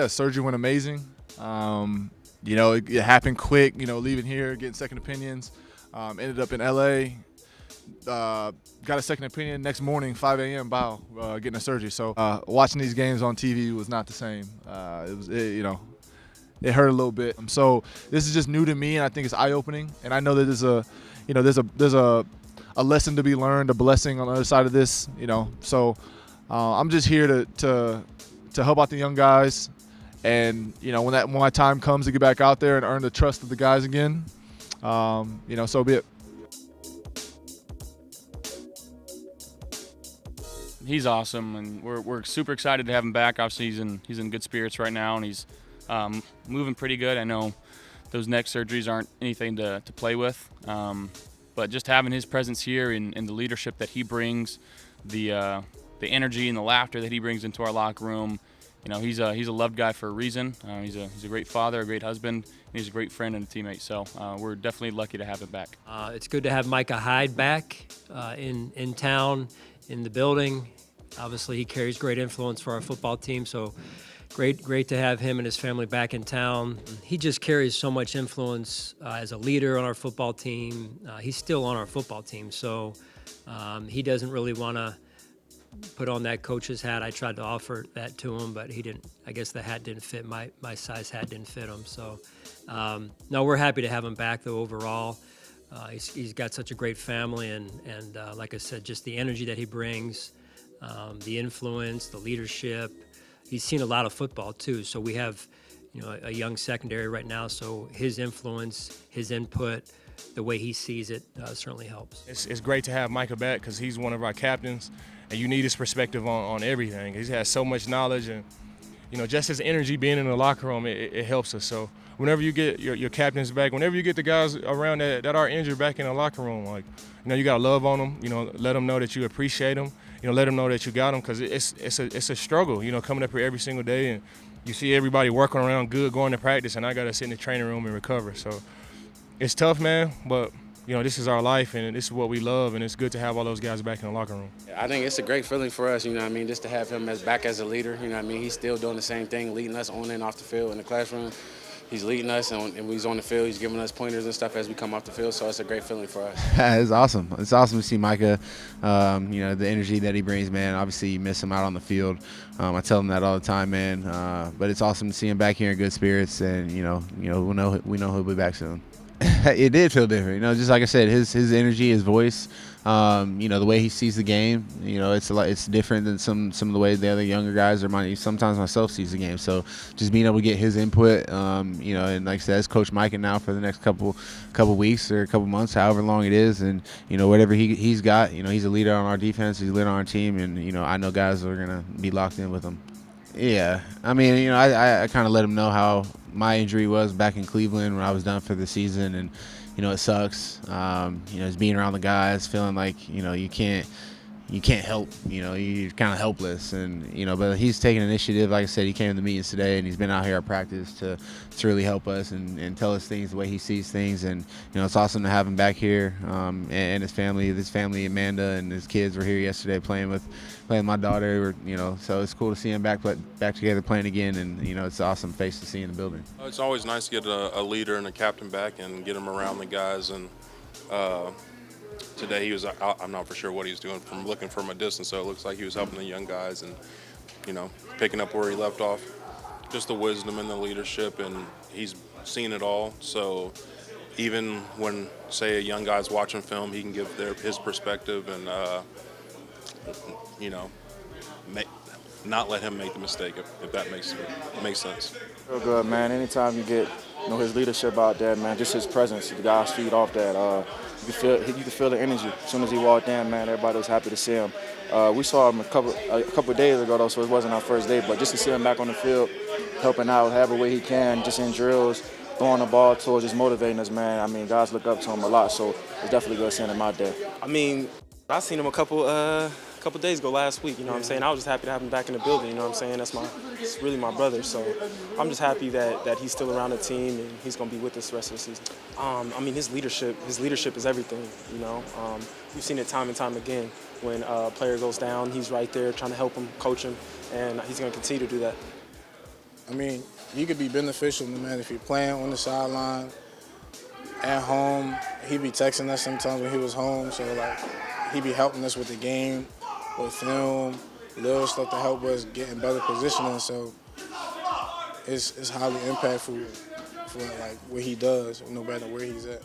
Yeah, surgery went amazing. It happened quick, leaving here, getting second opinions. Ended up in LA. Got a second opinion next morning, 5 a.m. Getting a surgery. So watching these games on TV was not the same. It hurt a little bit. So this is just new to me, and I think it's eye-opening. And I know that there's a lesson to be learned, a blessing on the other side of this. So I'm just here to help out the young guys, and when my time comes to get back out there and earn the trust of the guys again, so be it. He's awesome, and we're super excited to have him back. Obviously, he's in good spirits right now, and he's moving pretty good. I know those neck surgeries aren't anything to play with, but just having his presence here and the leadership that he brings, the energy and the laughter that he brings into our locker room, he's a loved guy for a reason. He's a great father, a great husband, and he's a great friend and a teammate. So we're definitely lucky to have him back. It's good to have Micah Hyde back in town, in the building. Obviously, he carries great influence for our football team, so great to have him and his family back in town. He just carries so much influence as a leader on our football team. He's still on our football team, so he doesn't really want to put on that coach's hat. I tried to offer that to him, but he didn't. I guess the hat didn't fit. My size hat didn't fit him. So, no, we're happy to have him back, though, overall. He's got such a great family, and like I said, just the energy that he brings, the influence, the leadership. He's seen a lot of football, too. So we have, a young secondary right now. So his influence, his input, the way he sees it certainly helps. It's great to have Micah back because he's one of our captains, and you need his perspective on everything. He has so much knowledge, and just his energy being in the locker room, it helps us. So whenever you get your captains back, whenever you get the guys around that are injured back in the locker room, you got to love on them. Let them know that you appreciate them. Let them know that you got them, because it's a struggle. Coming up here every single day, and you see everybody working around good, going to practice, and I got to sit in the training room and recover. So it's tough, man, but this is our life, and this is what we love, and it's good to have all those guys back in the locker room. I think it's a great feeling for us, just to have him back as a leader. He's still doing the same thing, leading us on and off the field in the classroom. He's leading us, and when he's on the field, he's giving us pointers and stuff as we come off the field, so it's a great feeling for us. It's awesome. It's awesome to see Micah, the energy that he brings, man. Obviously, you miss him out on the field. I tell him that all the time, man. But it's awesome to see him back here in good spirits, and, we know he'll be back soon. It did feel different, just like I said, his energy, his voice, the way he sees the game, it's different than some of the way the other younger guys or sometimes myself sees the game. So just being able to get his input, and like I said, as Coach Micah now for the next couple weeks or a couple months, however long it is, and whatever he's got, he's a leader on our defense, he's a leader on our team, and I know guys are gonna be locked in with him. Yeah, I kind of let him know how my injury was back in Cleveland when I was done for the season, and it sucks. Just being around the guys, feeling like you can't help. You're kind of helpless, and but he's taking initiative. Like I said, he came to the meetings today, and he's been out here at practice to really help us and tell us things the way he sees things. And it's awesome to have him back here, and his family, Amanda and his kids were here yesterday playing with my daughter. So it's cool to see him back together playing again, and it's an awesome face to see in the building. It's always nice to get a leader and a captain back and get him around the guys. And today he was out, I'm not for sure what he was doing from looking from a distance, so it looks like he was helping the young guys and picking up where he left off. Just the wisdom and the leadership, and he's seen it all. So even when, say, a young guy's watching film, he can give his perspective and not let him make the mistake, if that makes sense. Real good, man. Anytime you get his leadership out there, man, just his presence, the guys feed off that. You can feel the energy. As soon as he walked in, man, everybody was happy to see him. We saw him a couple of days ago, though, so it wasn't our first day. But just to see him back on the field, helping out however way he can, just in drills, throwing the ball towards, just motivating us, man. Guys look up to him a lot, so it's definitely good seeing him out there. I seen him a couple days ago last week, what I'm saying? I was just happy to have him back in the building, what I'm saying? It's really my brother, so I'm just happy that he's still around the team and he's going to be with us the rest of the season. His leadership is everything, We've seen it time and time again. When a player goes down, he's right there trying to help him, coach him, and he's going to continue to do that. I mean, he could be beneficial no matter if you're playing on the sideline, at home. He'd be texting us sometimes when he was home, so like he'd be helping us with the game, with film, little stuff to help us get in better positioning. So it's highly impactful for like what he does, no matter where he's at.